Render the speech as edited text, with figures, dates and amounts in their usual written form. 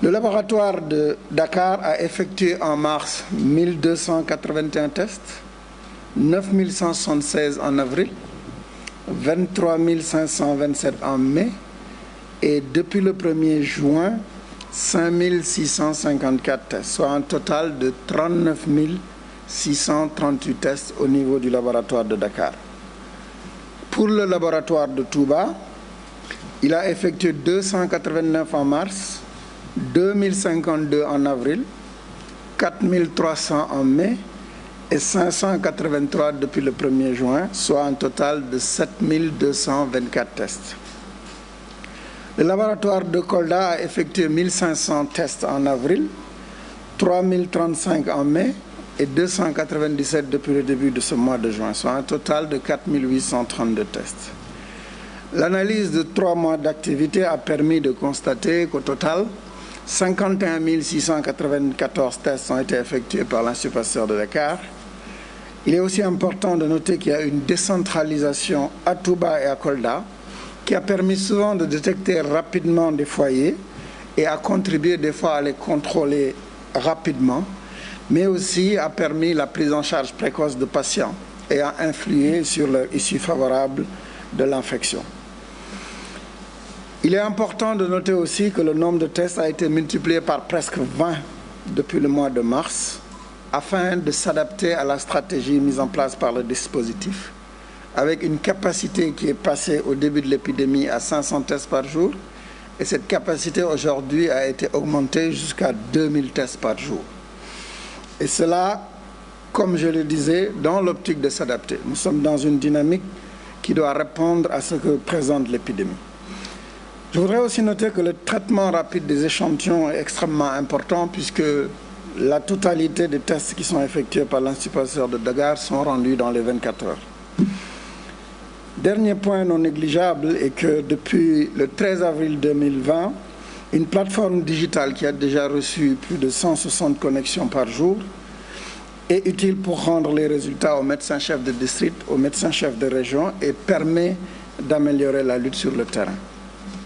Le laboratoire de Dakar a effectué en mars 1281 tests, 9176 en avril, 23 527 en mai et depuis le 1er juin, 5654 tests, soit un total de 39 638 tests au niveau du laboratoire de Dakar. Pour le laboratoire de Touba, il a effectué 289 en mars, 2052 en avril, 4300 en mai et 583 depuis le 1er juin, soit un total de 7224 tests. Le laboratoire de Kolda a effectué 1500 tests en avril, 3035 en mai et 297 depuis le début de ce mois de juin, soit un total de 4832 tests. L'analyse de 3 mois d'activité a permis de constater qu'au total, 51 694 tests ont été effectués par l'Institut Pasteur de Dakar. Il est aussi important de noter qu'il y a une décentralisation à Touba et à Kolda qui a permis souvent de détecter rapidement des foyers et a contribué des fois à les contrôler rapidement, mais aussi a permis la prise en charge précoce de patients et a influé sur leur issue favorable de l'infection. Il est important de noter aussi que le nombre de tests a été multiplié par presque 20 depuis le mois de mars afin de s'adapter à la stratégie mise en place par le dispositif, avec une capacité qui est passée au début de l'épidémie à 500 tests par jour et cette capacité aujourd'hui a été augmentée jusqu'à 2000 tests par jour. Et cela, comme je le disais, dans l'optique de s'adapter. Nous sommes dans une dynamique qui doit répondre à ce que présente l'épidémie. Je voudrais aussi noter que le traitement rapide des échantillons est extrêmement important puisque la totalité des tests qui sont effectués par l'Institut Pasteur de Dakar sont rendus dans les 24 heures. Dernier point non négligeable est que depuis le 13 avril 2020, une plateforme digitale qui a déjà reçu plus de 160 connexions par jour est utile pour rendre les résultats aux médecins-chefs de district, aux médecins-chefs de région et permet d'améliorer la lutte sur le terrain.